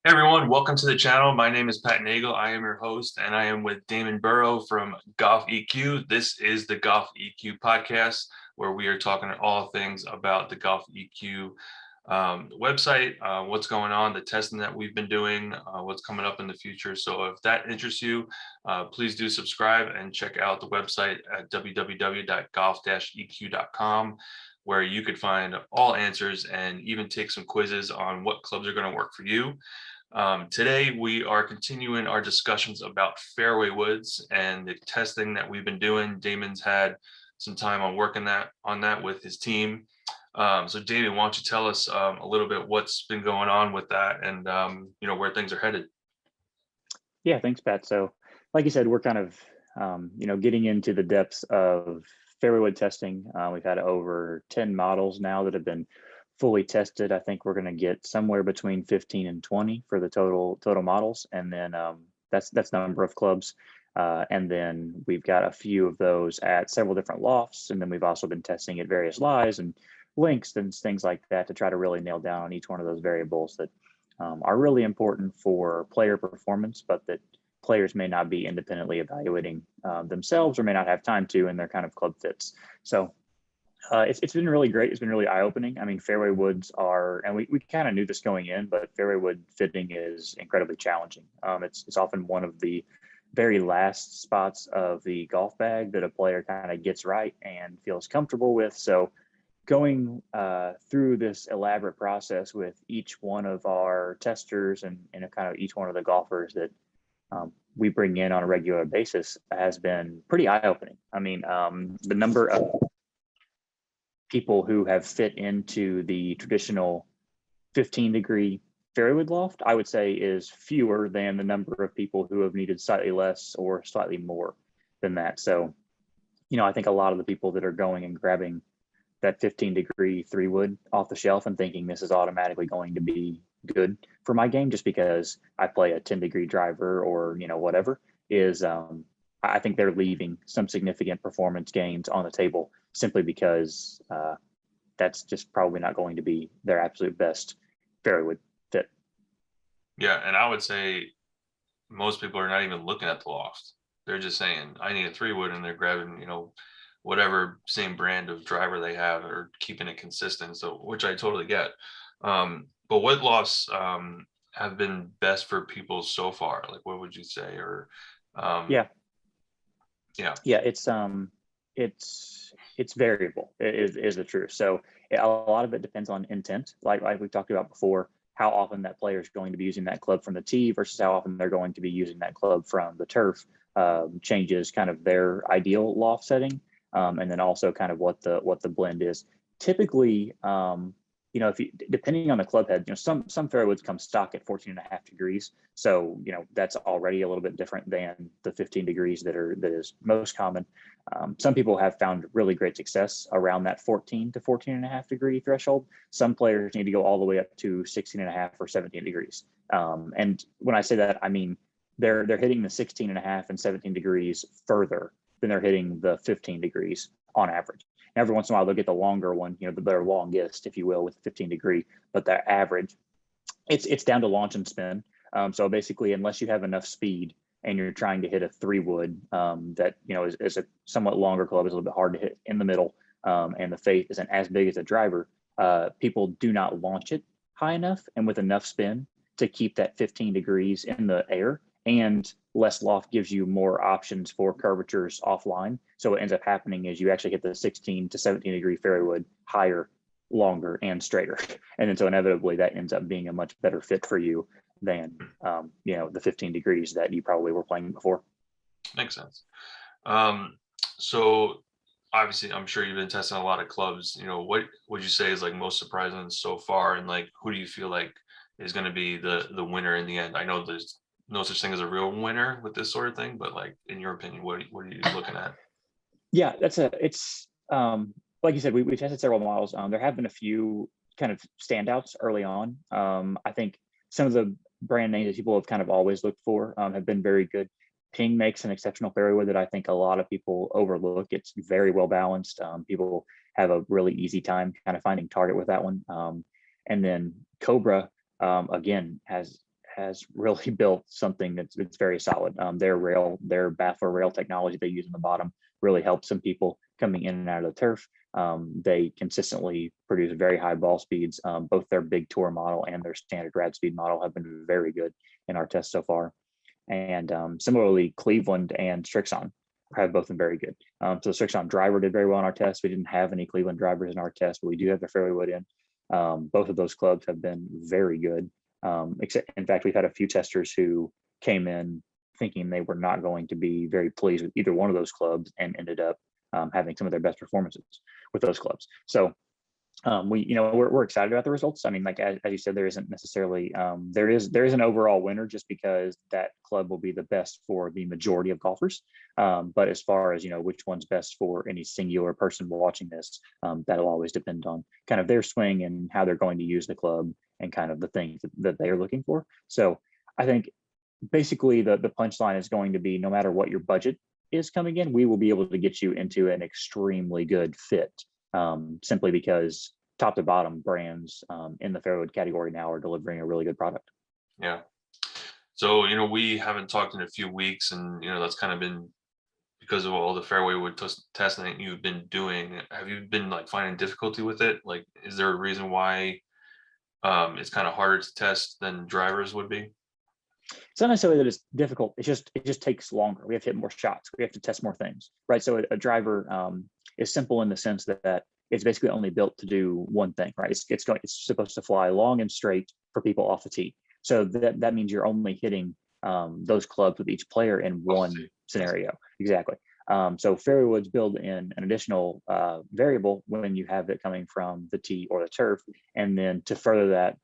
Hey everyone, welcome to the channel. My name is Pat Nagel. I am your host, and I am with Damon Burrow from Golf EQ. This is the Golf EQ podcast, where we are talking all things about the Golf EQ website, what's going on, the testing that we've been doing, what's coming up in the future. So if that interests you, please do subscribe and check out the website at www.golf-eq.com, where you could find all answers and even take some quizzes on what clubs are going to work for you. Today, we are continuing our discussions about fairway woods and the testing that we've been doing. Damon's had some time on working on that with his team. So Damon, why don't you tell us a little bit what's been going on with that and where things are headed? Yeah, thanks, Pat. So like you said, we're kind of, getting into the depths of fairway wood testing. We've had over 10 models now that have been fully tested. I think we're going to get somewhere between 15 and 20 for the total models. And then that's the number of clubs. And then we've got a few of those at several different lofts. And then we've also been testing at various lies and links and things like that to try to really nail down on each one of those variables that are really important for player performance, but that players may not be independently evaluating themselves or may not have time to in their kind of club fits. So it's been really great. It's been really eye-opening. I mean, fairway woods are, and we kind of knew this going in, but fairway wood fitting is incredibly challenging. It's often one of the very last spots of the golf bag that a player kind of gets right and feels comfortable with. So going through this elaborate process with each one of our testers and kind of each one of the golfers that we bring in on a regular basis has been pretty eye-opening. I mean, the number of people who have fit into the traditional 15-degree fairway loft, I would say, is fewer than the number of people who have needed slightly less or slightly more than that. So, I think a lot of the people that are going and grabbing that 15-degree 3-wood off the shelf and thinking this is automatically going to be good for my game just because I play a 10-degree driver or, whatever, is I think they're leaving some significant performance gains on the table simply because that's just probably not going to be their absolute best fairway wood fit. Yeah, and I would say most people are not even looking at the loft. They're just saying, I need a 3-wood, and they're grabbing, whatever same brand of driver they have or keeping it consistent. So, which I totally get. But what lofts have been best for people so far? Like, what would you say? Or yeah, it's variable is the truth. So a lot of it depends on intent, like we talked about before, how often that player is going to be using that club from the tee versus how often they're going to be using that club from the turf changes kind of their ideal loft setting, and then also kind of what the blend is. Typically, if you, depending on the club head, some fairwoods come stock at 14.5 degrees. So, that's already a little bit different than the 15 degrees that is most common. Some people have found really great success around that 14 to 14.5 degree threshold. Some players need to go all the way up to 16.5 or 17 degrees. And when I say that, I mean, they're hitting the 16.5 and 17 degrees further than they're hitting the 15 degrees on average. Every once in a while, they'll get the longer one, their longest, if you will, with 15 degree, but their average, it's down to launch and spin. So basically, unless you have enough speed and you're trying to hit a 3-wood that, is a somewhat longer club, is a little bit hard to hit in the middle, and the face isn't as big as a driver, people do not launch it high enough and with enough spin to keep that 15 degrees in the air. And less loft gives you more options for curvatures offline. So what ends up happening is you actually hit the 16 to 17 degree fairway wood higher, longer, and straighter. And then so inevitably that ends up being a much better fit for you than the 15 degrees that you probably were playing before. Makes sense. So obviously, I'm sure you've been testing a lot of clubs. What would you say is like most surprising so far, and like who do you feel like is going to be the winner in the end? I know there's no such thing as a real winner with this sort of thing, but like in your opinion, what are you looking at? Yeah, it's like you said, we tested several models. There have been a few kind of standouts early on. I think some of the brand names that people have kind of always looked for have been very good. Ping makes an exceptional fairway wood that I think a lot of people overlook. It's very well balanced. People have a really easy time kind of finding target with that one. And then Cobra, again, has has really built something that's very solid. Their baffler rail technology they use on the bottom really helps some people coming in and out of the turf. They consistently produce very high ball speeds. Both their big tour model and their standard grad speed model have been very good in our tests so far. And similarly, Cleveland and Strixon have both been very good. So the Strixon driver did very well in our test. We didn't have any Cleveland drivers in our test, but we do have the Fairway wood in. Both of those clubs have been very good. Except, in fact, we've had a few testers who came in thinking they were not going to be very pleased with either one of those clubs and ended up having some of their best performances with those clubs. So we're excited about the results. I mean, like as you said, there isn't necessarily there is an overall winner just because that club will be the best for the majority of golfers. But as far as which one's best for any singular person watching this, that'll always depend on kind of their swing and how they're going to use the club and kind of the things that they are looking for. So I think basically the punchline is going to be no matter what your budget is coming in, we will be able to get you into an extremely good fit. Simply because top to bottom brands in the Fairwood category now are delivering a really good product. Yeah. So, we haven't talked in a few weeks, and, that's kind of been because of all the fairway wood testing that you've been doing. Have you been like finding difficulty with it? Like, is there a reason why it's kind of harder to test than drivers would be? It's not necessarily that it's difficult. It just takes longer. We have to hit more shots. We have to test more things, right? So a driver is simple in the sense that it's basically only built to do one thing, right? It's supposed to fly long and straight for people off the tee. So that means you're only hitting those clubs with each player in one scenario. Exactly. So fairway woods build in an additional variable when you have it coming from the tee or the turf, and then to further that,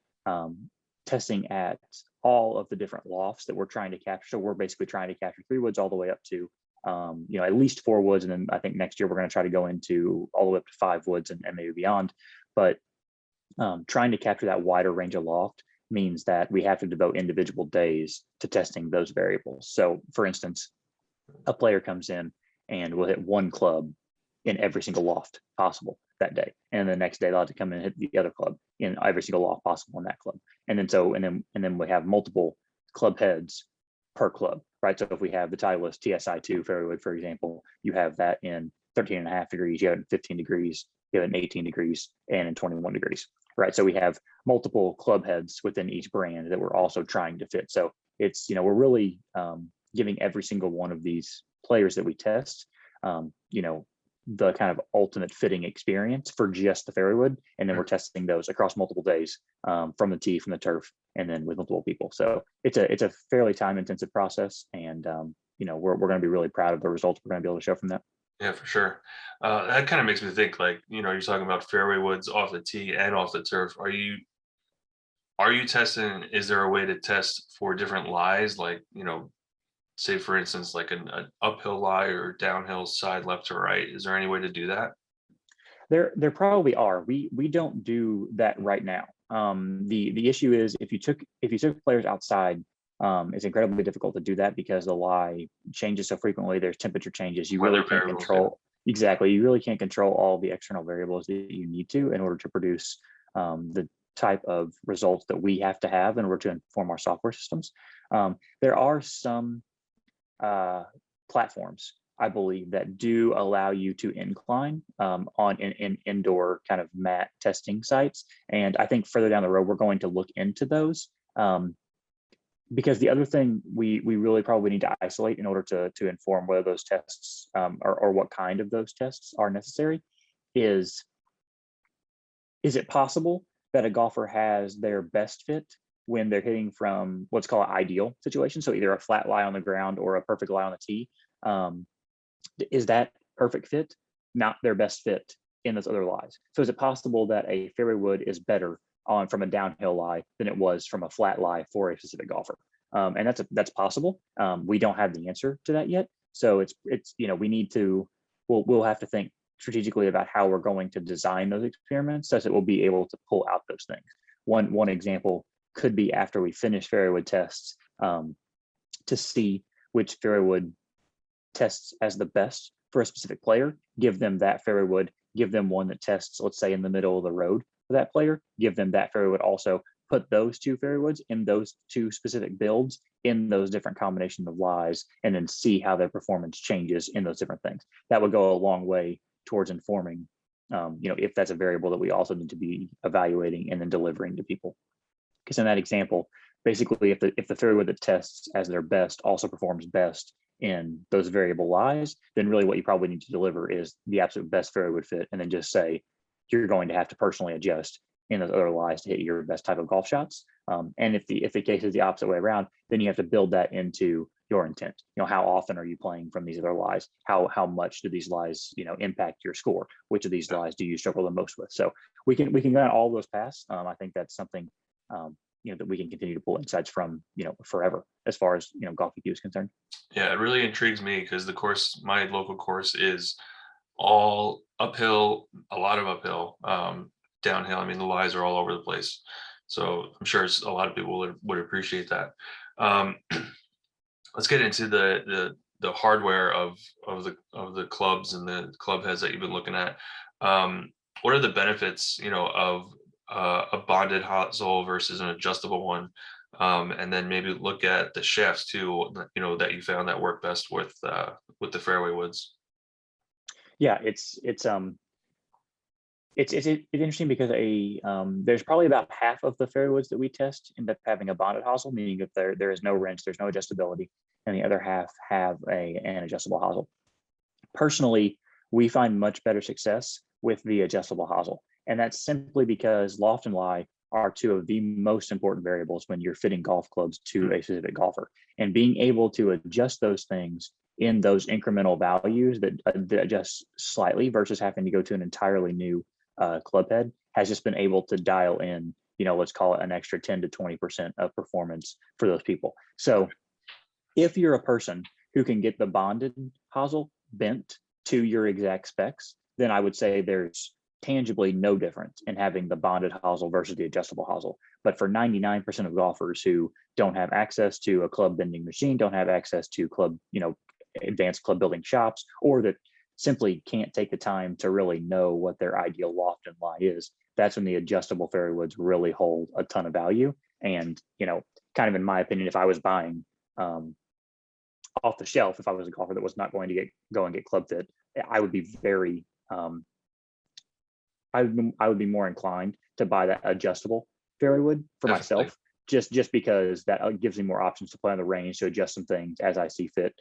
testing at all of the different lofts that we're trying to capture. So we're basically trying to capture 3 woods all the way up to at least 4 woods, and then I think next year we're going to try to go into all the way up to 5 woods and maybe beyond. But trying to capture that wider range of loft means that we have to devote individual days to testing those variables. So for instance, a player comes in and will hit one club in every single loft possible that day, and the next day they'll have to come in and hit the other club in every single loft possible in that club. And then we have multiple club heads per club, right? So if we have the Titleist TSI2 fairway wood, for example, you have that in 13.5 degrees, you have it in 15 degrees, you have it in 18 degrees, and in 21 degrees, right? So we have multiple club heads within each brand that we're also trying to fit. So it's, we're really giving every single one of these players that we test, the kind of ultimate fitting experience for just the fairway wood. And then we're testing those across multiple days from the tee, from the turf, and then with multiple people. So it's a fairly time intensive process. And, we're going to be really proud of the results we're going to be able to show from that. Yeah, for sure. That kind of makes me think like, you're talking about fairway woods off the tee and off the turf. Are you testing? Is there a way to test for different lies? Like, say for instance, like an uphill lie or downhill side left to right. Is there any way to do that? There probably are. We don't do that right now. The issue is if you took players outside, it's incredibly difficult to do that because the lie changes so frequently. There's temperature changes. You really can't control. Exactly. You really can't control all the external variables that you need to in order to produce the type of results that we have to have in order to inform our software systems. There are some platforms, I believe, that do allow you to incline in indoor kind of mat testing sites. And I think further down the road, we're going to look into those. Because the other thing we really probably need to isolate in order to inform whether those tests or what kind of those tests are necessary is it possible that a golfer has their best fit when they're hitting from what's called an ideal situation? So either a flat lie on the ground or a perfect lie on the tee. Is that perfect fit not their best fit in those other lies? So is it possible that a fairway wood is better from a downhill lie than it was from a flat lie for a specific golfer? And that's possible. We don't have the answer to that yet. So it's we need to, we'll have to think strategically about how we're going to design those experiments such that we'll be able to pull out those things. One example could be after we finish fairway wood tests to see which fairway wood tests as the best for a specific player, give them that fairway wood, give them one that tests, let's say, in the middle of the road for that player, give them that fairway wood also, put those two fairway woods in those two specific builds in those different combinations of lies, and then see how their performance changes in those different things. That would go a long way towards informing, if that's a variable that we also need to be evaluating and then delivering to people. Because in that example, basically, if the fairway wood that tests as their best also performs best in those variable lies, then really what you probably need to deliver is the absolute best fairway wood fit, and then just say you're going to have to personally adjust in those other lies to hit your best type of golf shots. And if the case is the opposite way around, then you have to build that into your intent. How often are you playing from these other lies? How much do these lies, impact your score? Which of these lies do you struggle the most with? So we can go down all those paths. I think that's something that we can continue to pull insights from, forever, as far as golf EQ is concerned. Yeah, it really intrigues me because my local course is all uphill, a lot of uphill, downhill. I mean, the lies are all over the place. So I'm sure a lot of people would appreciate that. Let's get into the hardware of the clubs and the club heads that you've been looking at. What are the benefits, of a bonded hosel versus an adjustable one? And then maybe look at the shafts too, that you found that work best with the fairway woods. Yeah, it's interesting because there's probably about half of the fairway woods that we test end up having a bonded hosel, meaning that there is no wrench, there's no adjustability, and the other half have an adjustable hosel. Personally, we find much better success with the adjustable hosel, and that's simply because loft and lie are two of the most important variables when you're fitting golf clubs to a specific golfer, and being able to adjust those things in those incremental values that adjust slightly versus having to go to an entirely new club head has just been able to dial in, let's call it an extra 10 to 20% of performance for those people. So if you're a person who can get the bonded hosel bent to your exact specs, then I would say there's tangibly no difference in having the bonded hosel versus the adjustable hosel. But for 99% of golfers who don't have access to a club bending machine, don't have access to advanced club building shops, or that simply can't take the time to really know what their ideal loft and lie is, that's when the adjustable fairway woods really hold a ton of value. And, kind of in my opinion, if I was buying off the shelf, if I was a golfer that was not going to go and get club fit, I would be very, I would be more inclined to buy that adjustable fairway wood for Definitely. myself, just because that gives me more options to play on the range, to adjust some things as I see fit,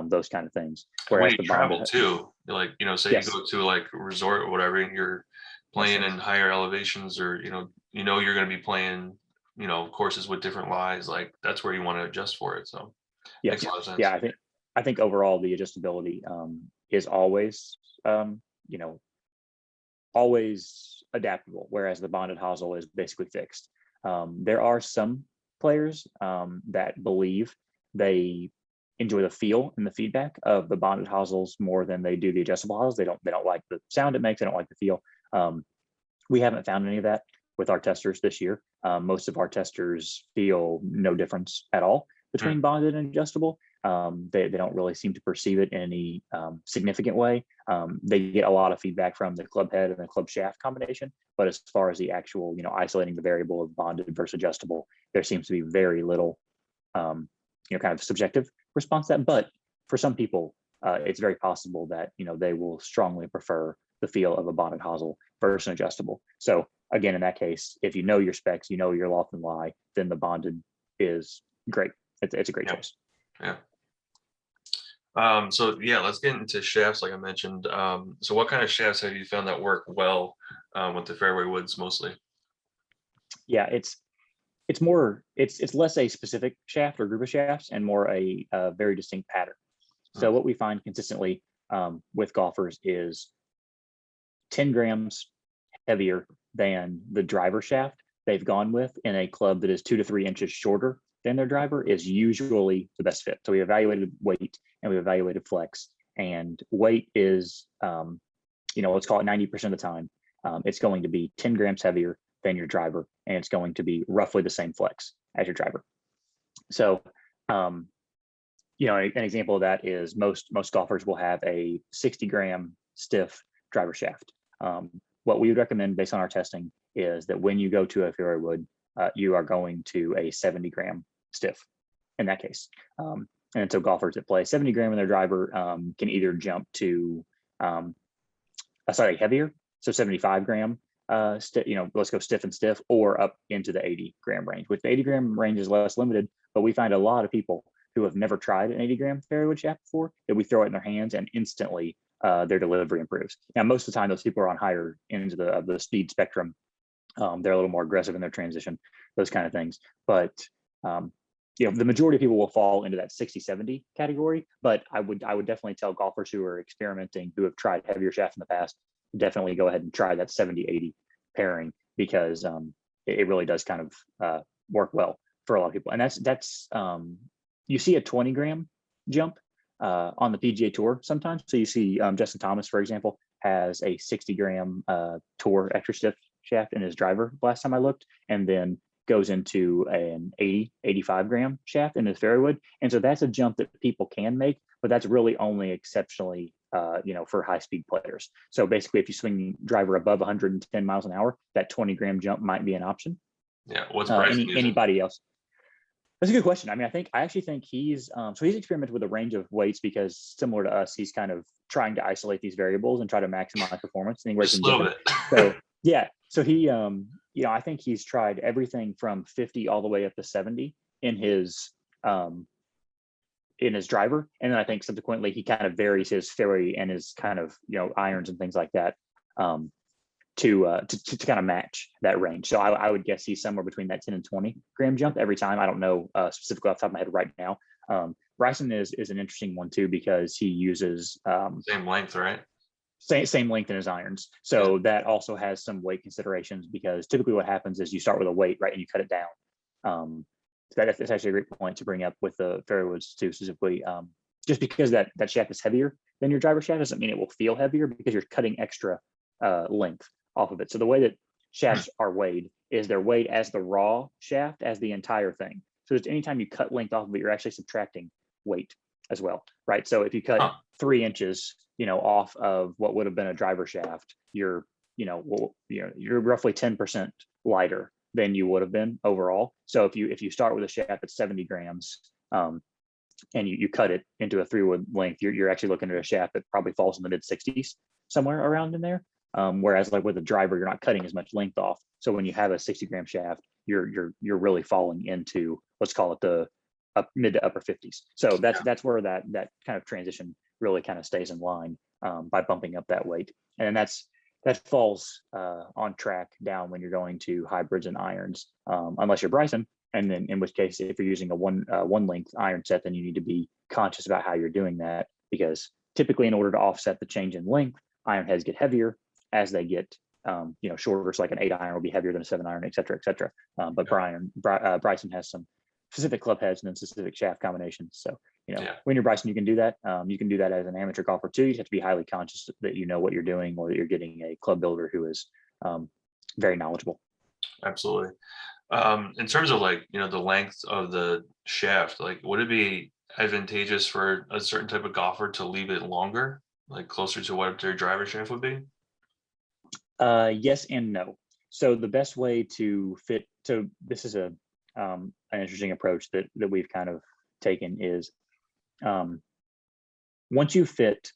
those kind of things. And when Whereas you the travel bonded, too, like, say you yes, go to like a resort or whatever, and you're yes, playing in higher elevations, or, you're going to be playing, courses with different lies, like that's where you want to adjust for it. So makes yes, a lot of yeah. sense. I think overall the adjustability is always, you know, always adaptable, whereas the bonded hosel is basically fixed. There are some players that believe they enjoy the feel and the feedback of the bonded hosels more than they do the adjustable hosels. They don't like the sound it makes. They don't like the feel. We haven't found any of that with our testers this year. Most of our testers feel no difference at all Hmm. between bonded and adjustable. They don't really seem to perceive it in any significant way. They get a lot of feedback from the club head and the club shaft combination, but as far as the actual, isolating the variable of bonded versus adjustable, there seems to be very little, kind of subjective response to that. But for some people, it's very possible that, they will strongly prefer the feel of a bonded hosel versus an adjustable. So again, in that case, if you know your specs, you know your loft and lie, then the bonded is great. It's a great Yeah. choice. Yeah. So yeah, let's get into shafts, like I mentioned. So what kind of shafts have you found that work well with the fairway woods mostly? Yeah, it's less a specific shaft or group of shafts and more a very distinct pattern. Hmm. So what we find consistently with golfers is 10 grams heavier than the driver shaft they've gone with in a club that is 2 to 3 inches shorter than their driver is usually the best fit. So we evaluated weight and we evaluated flex, and weight is, let's call it 90% of the time, it's going to be 10 grams heavier than your driver, and it's going to be roughly the same flex as your driver. So, an example of that is most golfers will have a 60-gram stiff driver shaft. What we would recommend based on our testing is that when you go to a fairway wood, you are going to a 70 gram stiff in that case. And so golfers that play 70 gram in their driver can either jump to heavier, so 75 gram, let's go stiff and stiff, or up into the 80 gram range, which the 80 gram range is less limited, but we find a lot of people who have never tried an 80 gram fairway wood shaft before, that we throw it in their hands and instantly their delivery improves. Now, most of the time, those people are on higher ends of the speed spectrum. They're a little more aggressive in their transition, those kind of things. But the majority of people will fall into that 60-70 category. But I would definitely tell golfers who are experimenting, who have tried heavier shafts in the past, definitely go ahead and try that 70-80 pairing, because it really does kind of work well for a lot of people. And that's you see a 20 gram jump on the PGA Tour sometimes. So you see Justin Thomas, for example, has a 60 gram tour extra stiff shaft in his driver last time I looked, and then goes into an 85 gram shaft in his fairway wood. And so that's a jump that people can make, but that's really only exceptionally for high speed players. So basically, if you swing driver above 110 miles an hour, that 20 gram jump might be an option. Yeah. What's Bryson using? Anybody else? That's a good question. I mean, I actually think he's experimented with a range of weights, because similar to us, he's kind of trying to isolate these variables and try to maximize performance anywhere he can get them. So yeah, so he I think he's tried everything from 50 all the way up to 70 in his driver, and then I think subsequently he kind of varies his fairway and his kind of irons and things like that to kind of match that range. So I would guess he's somewhere between that 10 and 20 gram jump every time. I don't know specifically off the top of my head right now. Bryson is an interesting one too, because he uses same length, right? Same length in his irons. So that also has some weight considerations, because typically what happens is you start with a weight, right, and you cut it down. That's actually a great point to bring up with the fairway woods too, specifically. Just because that shaft is heavier than your driver shaft doesn't mean it will feel heavier, because you're cutting extra length off of it. So the way that shafts are weighed is they're weighed as the raw shaft, as the entire thing. So just anytime you cut length off of it, you're actually subtracting weight as well, right? So if you cut 3 inches, off of what would have been a driver shaft, you're roughly 10% lighter than you would have been overall. So if you start with a shaft that's 70 grams, and you cut it into a 3-wood length, you're actually looking at a shaft that probably falls in the mid 60s, somewhere around in there. Whereas like with a driver, you're not cutting as much length off. So when you have a 60 gram shaft, you're really falling into, let's call it the mid to upper 50s. So that's where that kind of transition really kind of stays in line by bumping up that weight. And then that falls on track down when you're going to hybrids and irons, unless you're Bryson. And then in which case, if you're using a one length iron set, then you need to be conscious about how you're doing that, because typically in order to offset the change in length, iron heads get heavier as they get shorter. So like an 8 iron will be heavier than a 7 iron, et cetera, et cetera. But Bryson has some specific club heads and then specific shaft combinations. So when you're Bryson, you can do that. You can do that as an amateur golfer too. You have to be highly conscious that you know what you're doing, or that you're getting a club builder who is very knowledgeable. Absolutely. In terms of the length of the shaft, would it be advantageous for a certain type of golfer to leave it longer, like closer to what their driver shaft would be? Yes and no. So the best way to fit, so this is an interesting approach that we've kind of taken is, once you fit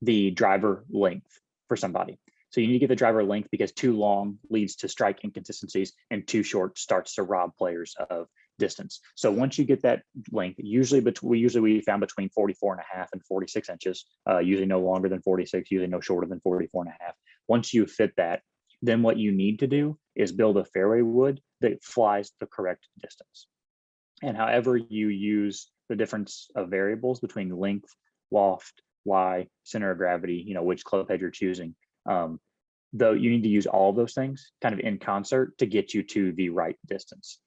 the driver length for somebody, so you need to get the driver length, because too long leads to strike inconsistencies, and too short starts to rob players of distance. So once you get that length, usually we found between 44 and a half and 46 inches, usually no longer than 46, usually no shorter than 44 and a half. Once you fit that, then what you need to do is build a fairway wood that flies the correct distance. And however you use the difference of variables between length, loft, lie, center of gravity, which club head you're choosing, though you need to use all of those things kind of in concert to get you to the right distance.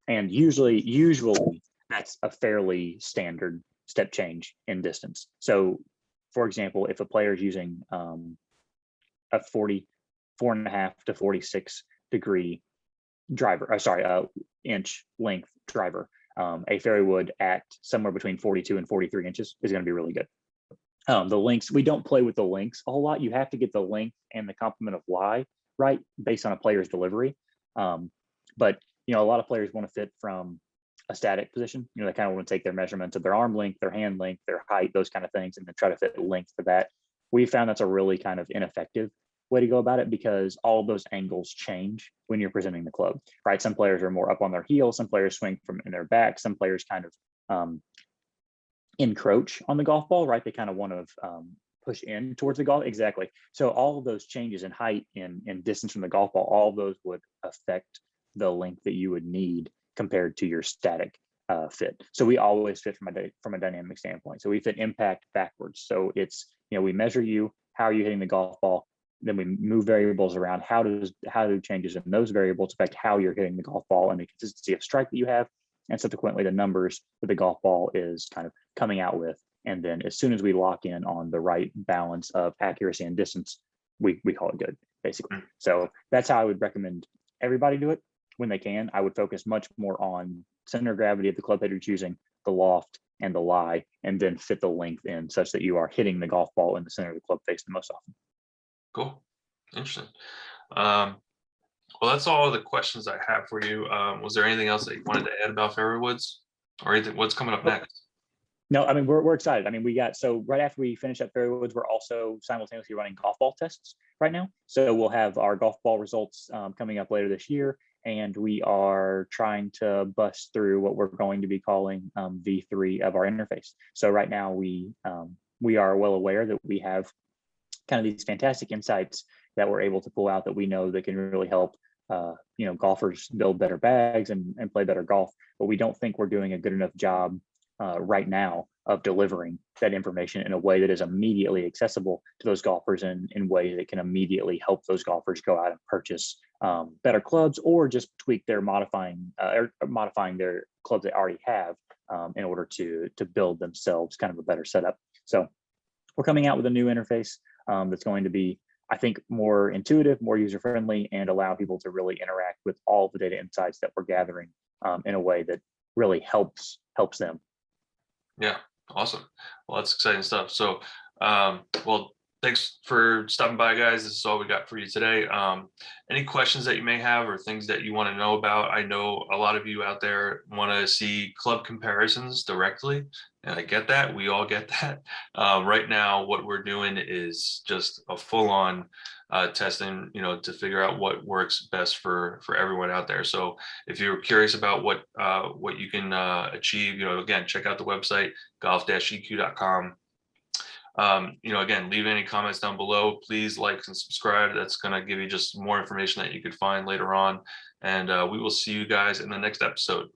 And usually that's a fairly standard step change in distance. So for example, if a player is using a 44.5 to 46 degree driver, inch length driver, a fairway wood at somewhere between 42 and 43 inches is going to be really good. The lengths, we don't play with the lengths a whole lot. You have to get the length and the complement of lie right based on a player's delivery. But a lot of players want to fit from a static position. They kind of want to take their measurements of their arm length, their hand length, their height, those kind of things, and then try to fit length to that. We found that's a really kind of ineffective way to go about it, because all of those angles change when you're presenting the club, right? Some players are more up on their heels, some players swing from in their back, some players kind of encroach on the golf ball, right? They kind of want to push in towards the golf. Exactly. So all of those changes in height and distance from the golf ball, all of those would affect the length that you would need compared to your static fit. So we always fit from a dynamic standpoint. So we fit impact backwards. So it's, we measure you, how are you hitting the golf ball? Then we move variables around. How do changes in those variables affect how you're hitting the golf ball and the consistency of strike that you have, and subsequently the numbers that the golf ball is kind of coming out with. And then as soon as we lock in on the right balance of accuracy and distance, we call it good, basically. So that's how I would recommend everybody do it when they can. I would focus much more on center of gravity of the club head you're choosing, the loft, and the lie, and then fit the length in such that you are hitting the golf ball in the center of the club face the most often. Cool. Interesting. Well, that's all the questions I have for you. Was there anything else that you wanted to add about Fairway Woods, or anything? What's coming up next? No, I mean, we're excited. I mean, so right after we finish up Fairway Woods, we're also simultaneously running golf ball tests right now. So we'll have our golf ball results coming up later this year. And we are trying to bust through what we're going to be calling V3 of our interface. So right now we are well aware that we have kind of these fantastic insights that we're able to pull out that we know that can really help golfers build better bags and play better golf. But we don't think we're doing a good enough job right now of delivering that information in a way that is immediately accessible to those golfers and in ways that can immediately help those golfers go out and purchase better clubs, or just tweak their modifying their clubs they already have in order to build themselves kind of a better setup. So we're coming out with a new interface that's going to be, I think, more intuitive, more user-friendly, and allow people to really interact with all the data insights that we're gathering in a way that really helps them. Yeah, awesome. Well, that's exciting stuff. So, well, thanks for stopping by, guys. This is all we got for you today. Any questions that you may have or things that you want to know about? I know a lot of you out there want to see club comparisons directly, and I get that. We all get that. Right now, what we're doing is just a full-on testing, to figure out what works best for everyone out there. So if you're curious about what you can achieve, again, check out the website, golf-eq.com. Again, leave any comments down below. Please like and subscribe. That's going to give you just more information that you could find later on. And we will see you guys in the next episode.